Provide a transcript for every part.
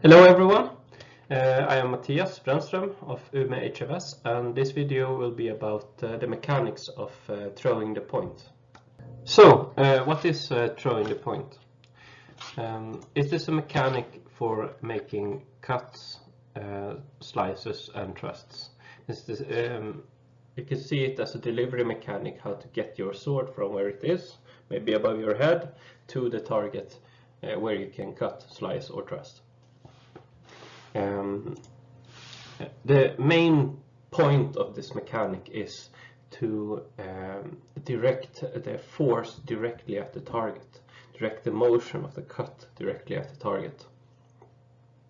Hello everyone, I am Mattias Brännström of Umeå HFS, and this video will be about the mechanics of throwing the point. So, what is throwing the point? It is a mechanic for making cuts, slices and thrusts. You can see it as a delivery mechanic, how to get your sword from where it is, maybe above your head, to the target where you can cut, slice or thrust. The main point of this mechanic is to direct the force directly at the target, direct the motion of the cut directly at the target,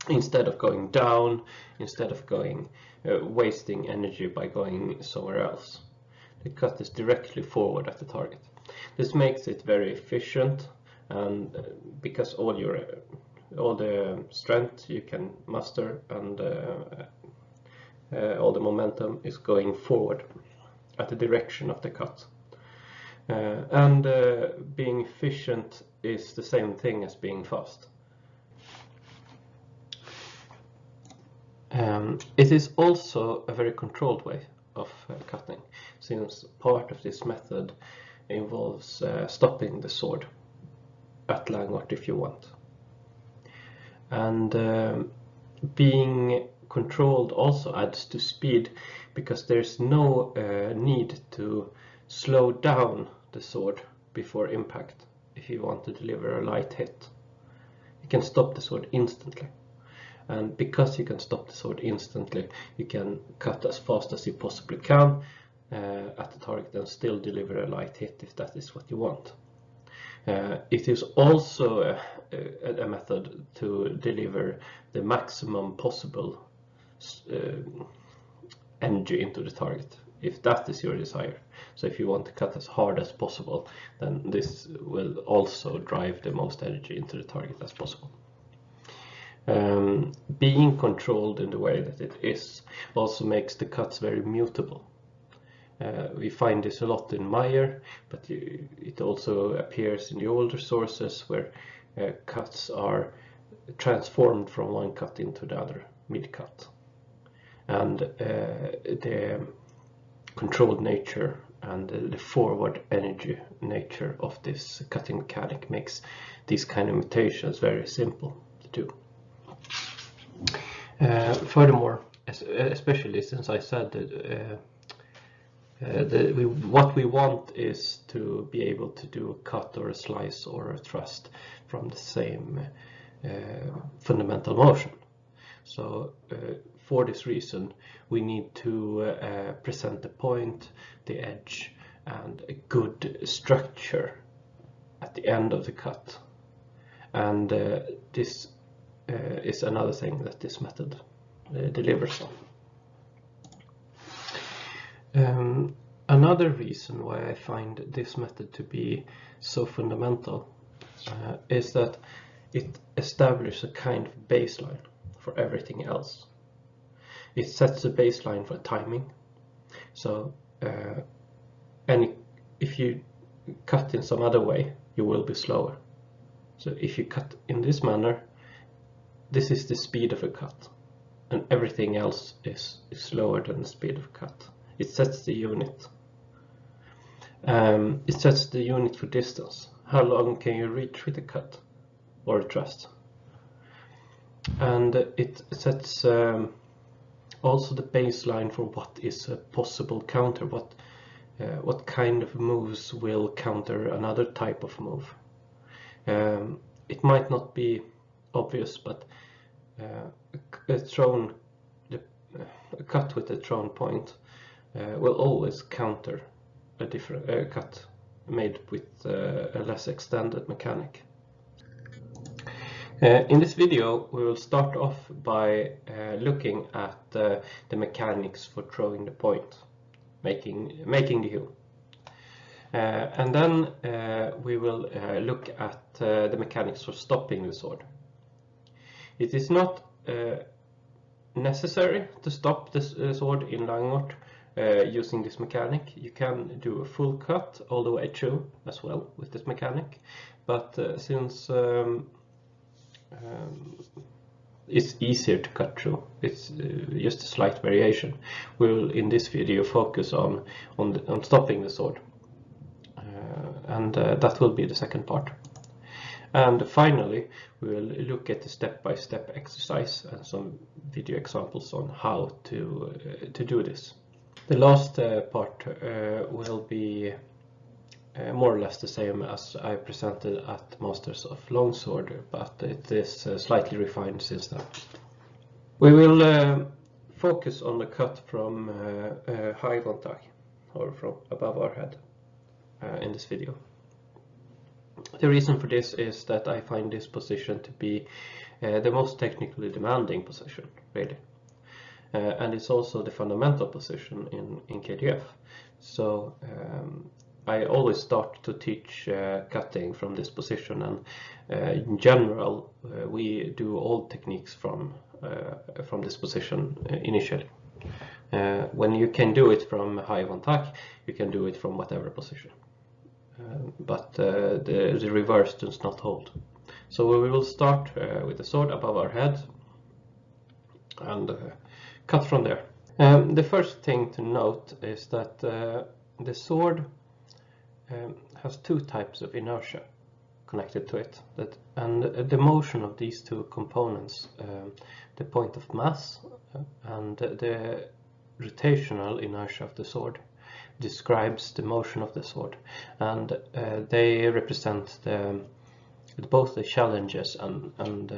instead of going down, instead of going wasting energy by going somewhere else. The cut is directly forward at the target. This makes it very efficient, and because all the strength you can muster and all the momentum is going forward at the direction of the cut. Being efficient is the same thing as being fast. It is also a very controlled way of cutting, since part of this method involves stopping the sword at langort if you want. And being controlled also adds to speed, because there's no need to slow down the sword before impact if you want to deliver a light hit. You can stop the sword instantly, and because you can stop the sword instantly, you can cut as fast as you possibly can at the target and still deliver a light hit if that is what you want. It is also a method to deliver the maximum possible energy into the target, if that is your desire. So if you want to cut as hard as possible, then this will also drive the most energy into the target as possible. Being controlled in the way that it is also makes the cuts very mutable. We find this a lot in Meyer, but it also appears in the older sources where cuts are transformed from one cut into the other mid-cut. And the controlled nature and the forward energy nature of this cutting mechanic makes these kind of mutations very simple to do. Furthermore, especially since I said that what we want is to be able to do a cut or a slice or a thrust from the same fundamental motion. So for this reason, we need to present the point, the edge, and a good structure at the end of the cut. And this is another thing that this method delivers on. Another reason why I find this method to be so fundamental is that it establishes a kind of baseline for everything else. It sets a baseline for timing. So if you cut in some other way, you will be slower. So if you cut in this manner, this is the speed of a cut, and everything else is slower than the speed of a cut. It sets the unit. It sets the unit for distance. How long can you reach with a cut or a thrust? And it sets also the baseline for what is a possible counter, what kind of moves will counter another type of move. It might not be obvious, but a cut with a thrown point will always counter a different cut made with a less extended mechanic. In this video, we will start off by looking at the mechanics for throwing the point, making the hew. And then we will look at the mechanics for stopping the sword. It is not necessary to stop the sword in langort using this mechanic. You can do a full cut all the way through as well with this mechanic, but since it's easier to cut through. It's just a slight variation. We'll in this video focus on stopping the sword, and that will be the second part. And finally, we will look at the step-by-step exercise and some video examples on how to do this. The last part will be more or less the same as I presented at Masters of Longsword, but it is slightly refined since then. We will focus on the cut from hewing, or from above our head, in this video. The reason for this is that I find this position to be the most technically demanding position, really. And it's also the fundamental position in KDF. So I always start to teach cutting from this position, and in general we do all techniques from this position initially. When you can do it from hewing, you can do it from whatever position. But the reverse does not hold. So we will start with the sword above our head and cut from there. The first thing to note is that the sword has two types of inertia connected to it, and the motion of these two components, the point of mass and the rotational inertia of the sword, describes the motion of the sword, and they represent both the challenges and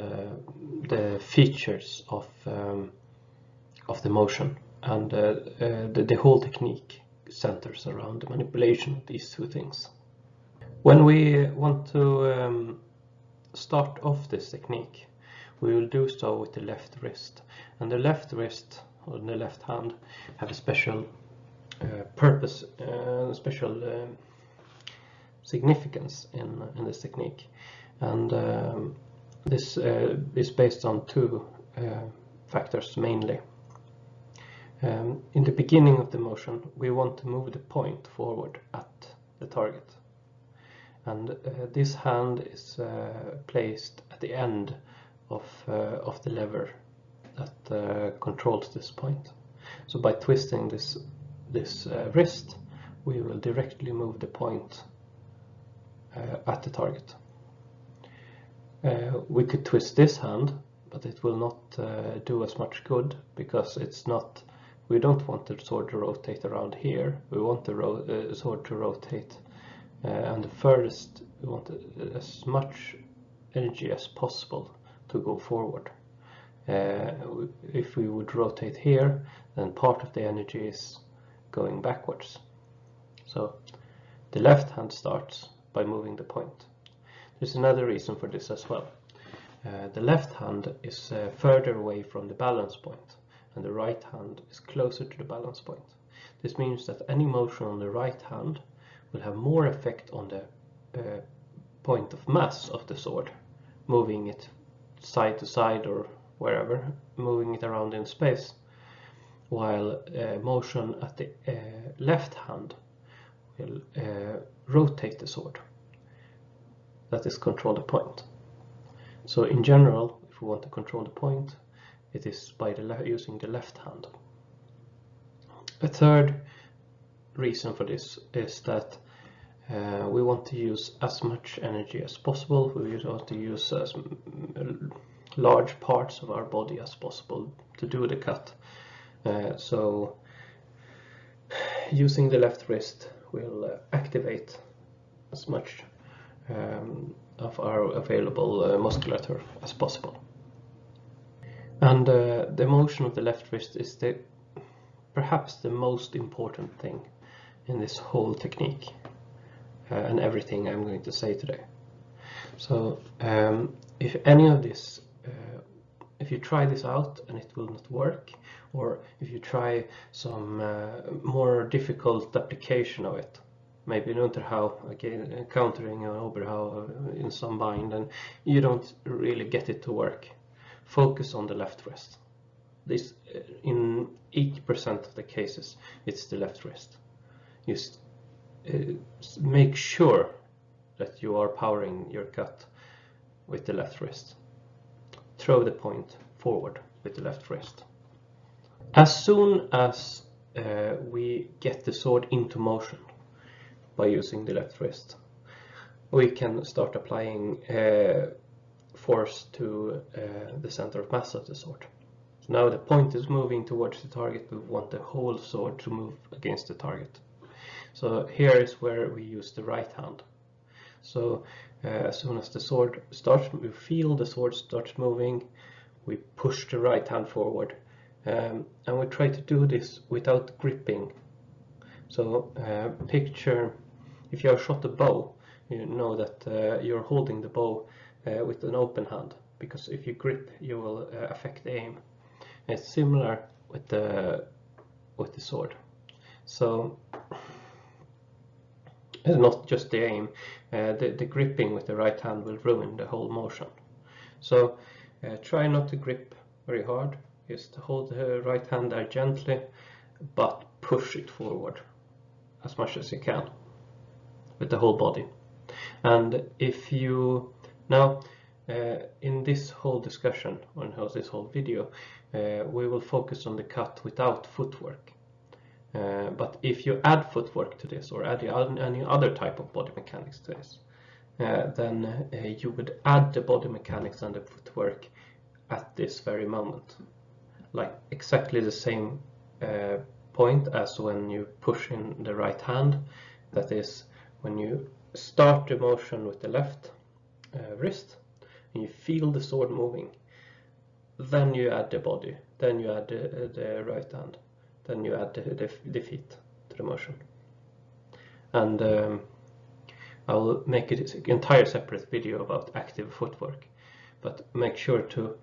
the features of the motion, and the whole technique centers around the manipulation of these two things. When we want to start off this technique, we will do so with the left wrist, and the left wrist or the left hand have a special purpose, special significance in this technique, and this is based on two factors mainly. In the beginning of the motion, we want to move the point forward at the target, and this hand is placed at the end of the lever that controls this point. So by twisting this wrist, we will directly move the point at the target. We could twist this hand, but it will not do as much good, because it's not. We don't want the sword to rotate around here. We want the sword to rotate, and the furthest, we want as much energy as possible to go forward. If we would rotate here, then part of the energy is going backwards. So the left hand starts by moving the point. There's another reason for this as well. The left hand is further away from the balance point, and the right hand is closer to the balance point. This means that any motion on the right hand will have more effect on the point of mass of the sword, moving it side to side or wherever, moving it around in space, while motion at the left hand will rotate the sword. That is control the point. So in general, if we want to control the point, it is by using the left hand. A third reason for this is that we want to use as much energy as possible. We want to use as large parts of our body as possible to do the cut. So using the left wrist will activate as much of our available musculature as possible. And the motion of the left wrist is perhaps the most important thing in this whole technique and everything I'm going to say today. So if any of this, if you try this out and it will not work, or if you try some more difficult application of it, maybe an underhow, again, countering an overhow in some bind, and you don't really get it to work, focus on the left wrist. This, in 80% of the cases, it's the left wrist. Just make sure that you are powering your cut with the left wrist. Throw the point forward with the left wrist. As soon as we get the sword into motion by using the left wrist, we can start applying force to the center of mass of the sword. So now the point is moving towards the target. We want the whole sword to move against the target. So here is where we use the right hand. So as soon as the sword starts, we feel the sword starts moving, we push the right hand forward, and we try to do this without gripping. So picture if you have shot a bow, you know that you're holding the bow with an open hand, because if you grip, you will affect the aim. And it's similar with the sword. So it's not just the aim, the gripping with the right hand will ruin the whole motion. So try not to grip very hard, just hold the right hand there gently, but push it forward as much as you can with the whole body. And if you now in this whole discussion, on this whole video, we will focus on the cut without footwork. But if you add footwork to this, or add any other type of body mechanics to this, then you would add the body mechanics and the footwork at this very moment, like exactly the same point as when you push in the right hand. That is, when you start the motion with the left wrist and you feel the sword moving, then you add the body, then you add the right hand, then you add the feet to the motion. And I'll make it an entire separate video about active footwork, but make sure to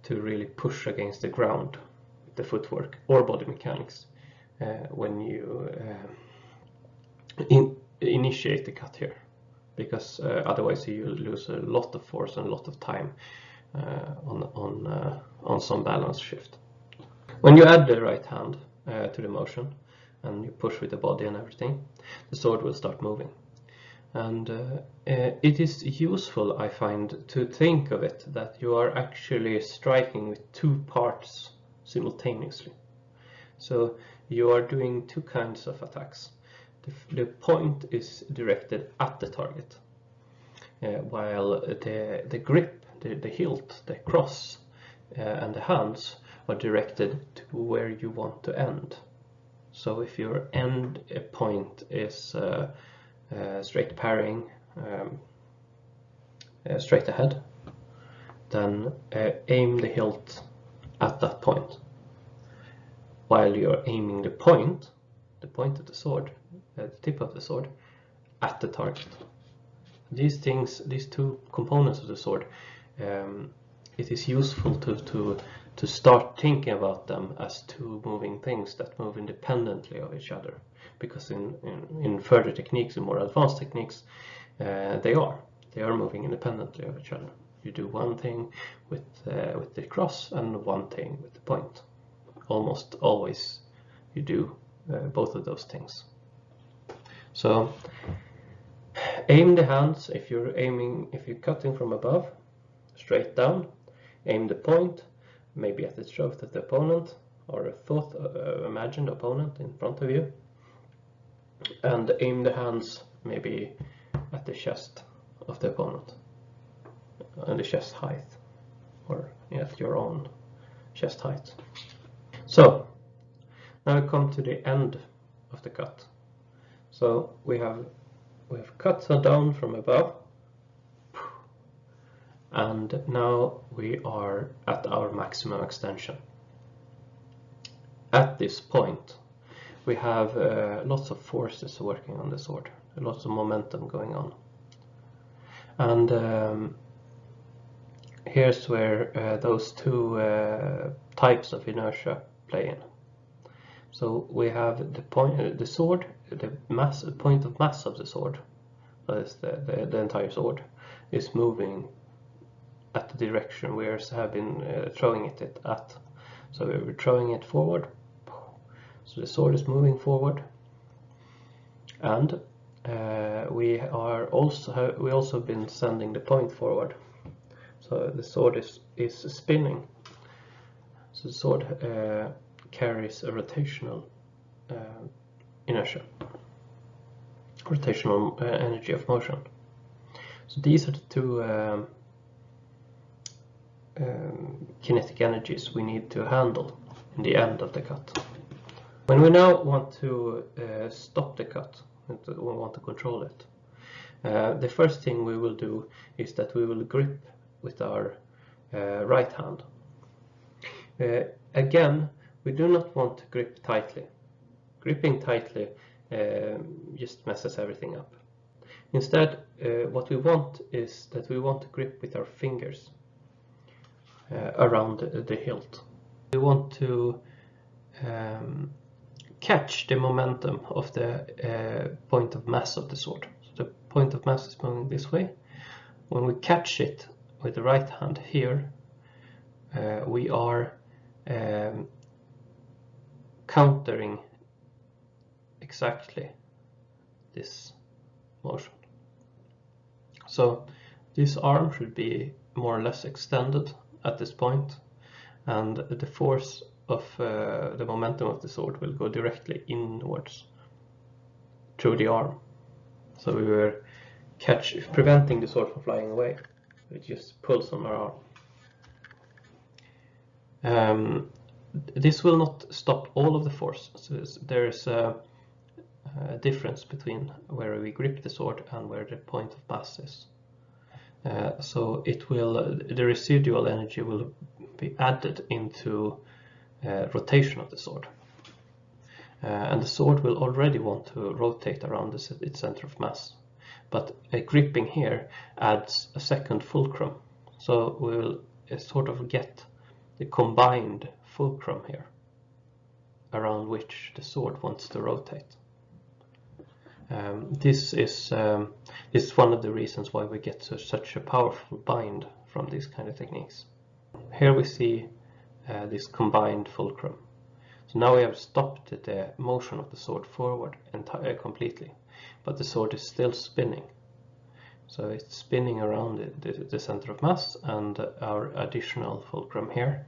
really push against the ground with the footwork or body mechanics when you initiate the cut here, because otherwise you lose a lot of force and a lot of time on some balance shift. When you add the right hand to the motion and you push with the body and everything, the sword will start moving. And it is useful, I find, to think of it that you are actually striking with two parts simultaneously. So you are doing two kinds of attacks. The point is directed at the target, while the grip, the hilt, the cross, and the hands are directed to where you want to end. So if your end point is straight parrying, straight ahead, then aim the hilt at that point, while you're aiming the point of the sword, the tip of the sword, at the target. These things, these two components of the sword, it is useful to start thinking about them as two moving things that move independently of each other, because in further techniques, in more advanced techniques, they are moving independently of each other. You do one thing with the cross and one thing with the point. Almost always you do both of those things. So aim the hands. If you're cutting from above, straight down, aim the point, maybe at the throat of the opponent, or a imagined opponent in front of you, and aim the hands maybe at the chest of the opponent, and the chest height, or at your own chest height. So now we come to the end of the cut. So we have cut down from above, and now we are at our maximum extension. At this point we have lots of forces working on the sword, lots of momentum going on, and here's where those two types of inertia play in. So we have the sword, the point of mass of the sword, that is the entire sword, is moving at the direction we have been throwing it at. So we're throwing it forward, so the sword is moving forward, and we also been sending the point forward. So the sword is spinning So the sword carries a rotational inertia, rotational energy of motion. So these are the two kinetic energies we need to handle in the end of the cut. When we now want to stop the cut, we want to control it, the first thing we will do is that we will grip with our right hand. Again, we do not want to grip tightly. Gripping tightly just messes everything up. Instead, what we want is that we want to grip with our fingers around the hilt. We want to catch the momentum of the point of mass of the sword. So the point of mass is moving this way. When we catch it with the right hand here, we are countering exactly this motion. So this arm should be more or less extended at this point, and the force of the momentum of the sword will go directly inwards through the arm. So we were preventing the sword from flying away. It just pulls on our arm. This will not stop all of the force. So there is a difference between where we grip the sword and where the point of mass is. So it will, the residual energy will be added into rotation of the sword. And the sword will already want to rotate around its center of mass. But gripping here adds a second fulcrum. So we will sort of get the combined fulcrum here, around which the sword wants to rotate. This is one of the reasons why we get such a powerful bind from these kind of techniques. Here we see this combined fulcrum. So now we have stopped the motion of the sword forward completely, but the sword is still spinning. So it's spinning around the center of mass and our additional fulcrum here.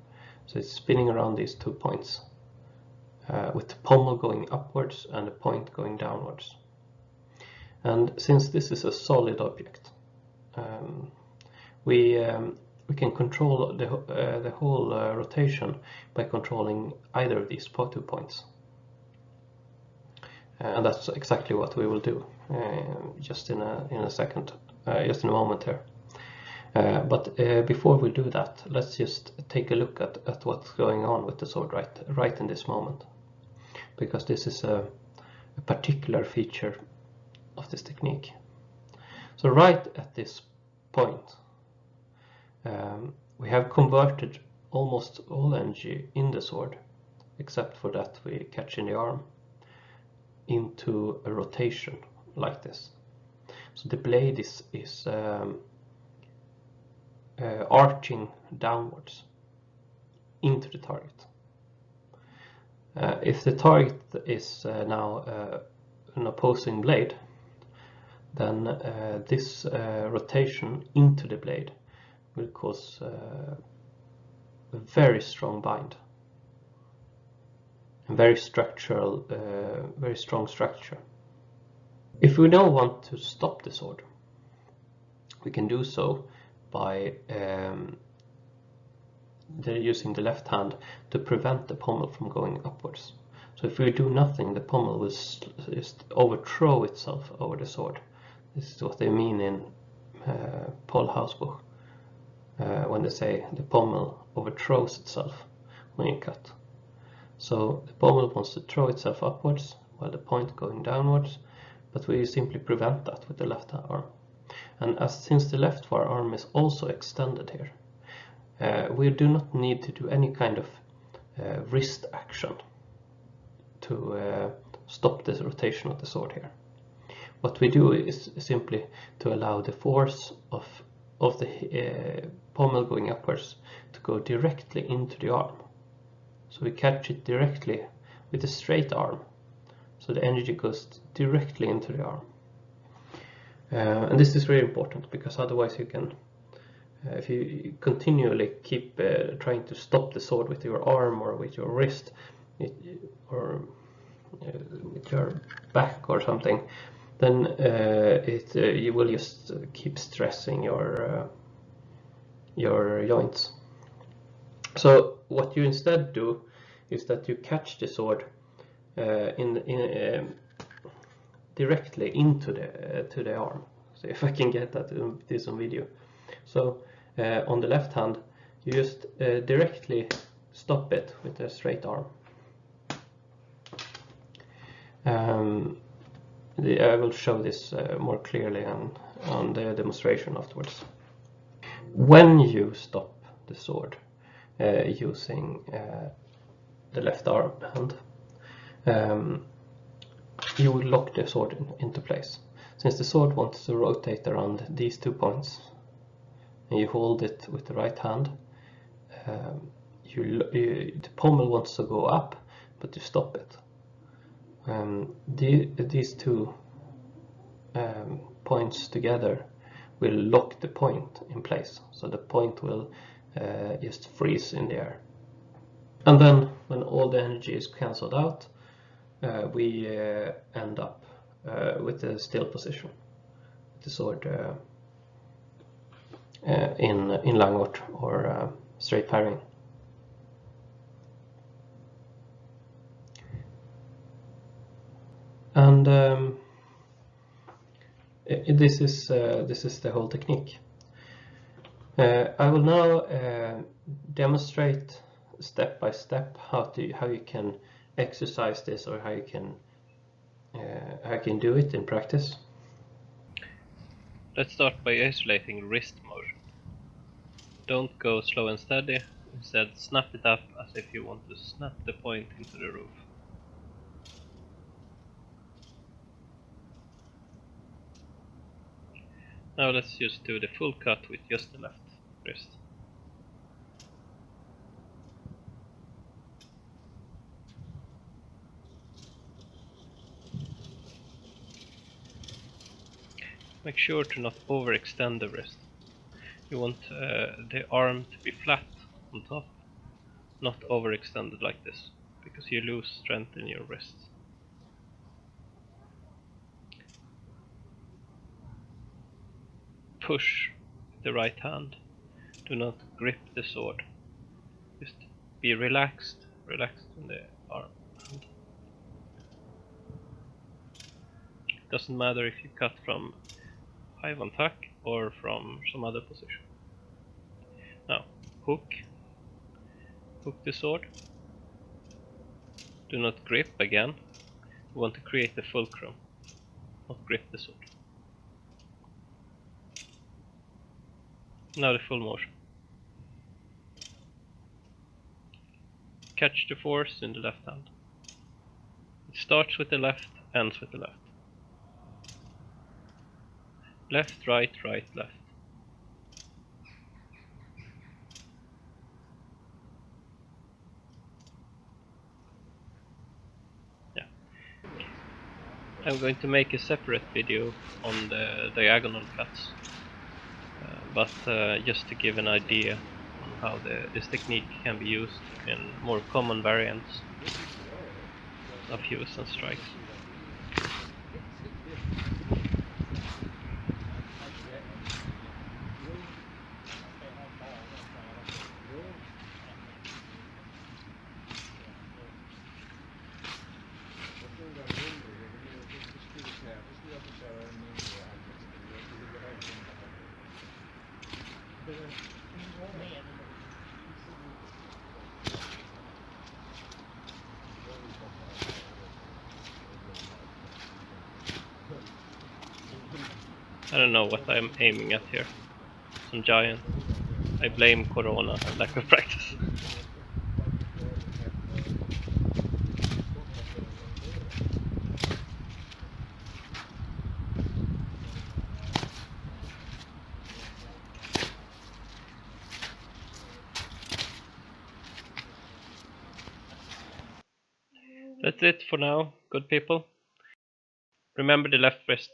So it's spinning around these 2 points, with the pommel going upwards and the point going downwards. And since this is a solid object, we can control the whole rotation by controlling either of these 2 points. And that's exactly what we will do just in a second, just in a moment here. But before we do that, let's just take a look at what's going on with the sword right in this moment, because this is a particular feature of this technique. So right at this point, we have converted almost all energy in the sword, except for that we catch in the arm, into a rotation like this. So the blade is arching downwards into the target. If the target is now an opposing blade, then this rotation into the blade will cause a very strong bind, and very strong structure. If we now want to stop the sword, we can do so by using the left hand to prevent the pommel from going upwards. So if we do nothing, the pommel will just overthrow itself over the sword. This is what they mean in Paul Hausbuch when they say the pommel overthrows itself when you cut. So the pommel wants to throw itself upwards while the point going downwards, but we simply prevent that with the left arm. And since the left arm is also extended here, we do not need to do any kind of wrist action to stop this rotation of the sword here. What we do is simply to allow the force of the pommel going upwards to go directly into the arm. So we catch it directly with a straight arm. So the energy goes directly into the arm. And this is very important, because otherwise you can if you continually keep trying to stop the sword with your arm or with your wrist, or with your back or something, then you will just keep stressing your joints. So what you instead do is that you catch the sword directly into the arm. So if I can get that this on video. So on the left hand, you just directly stop it with a straight arm. I will show this more clearly on the demonstration afterwards. When you stop the sword using the left arm hand, you will lock the sword into place. Since the sword wants to rotate around these 2 points, and you hold it with the right hand, the pommel wants to go up, but you stop it. These 2 points together will lock the point in place, so the point will just freeze in the air. And then when all the energy is cancelled out, we end up with the still position, the sword in langort or straight parrying. And this is the whole technique. I will now demonstrate step by step how you can exercise this, or how you can do it in practice. Let's start by isolating wrist motion. Don't go slow and steady, instead snap it up as if you want to snap the point into the roof. Now let's just do the full cut with just the left wrist. Make sure to not overextend the wrist. You want the arm to be flat on top, not overextended like this, because you lose strength in your wrists. Push with the right hand. Do not grip the sword. Just be relaxed in the arm hand. Doesn't matter if you cut from high one tuck or from some other position. Now, hook the sword. Do not grip again. We want to create the fulcrum, not grip the sword. Now the full motion. Catch the force in the left hand. It starts with the left, ends with the left. Left, right, right, left. Yeah. I'm going to make a separate video on the diagonal cuts, but just to give an idea on how this technique can be used in more common variants of hews and strikes. I don't know what I'm aiming at here. Some giant. I blame Corona and lack of practice. That's it for now, good people. Remember the left wrist.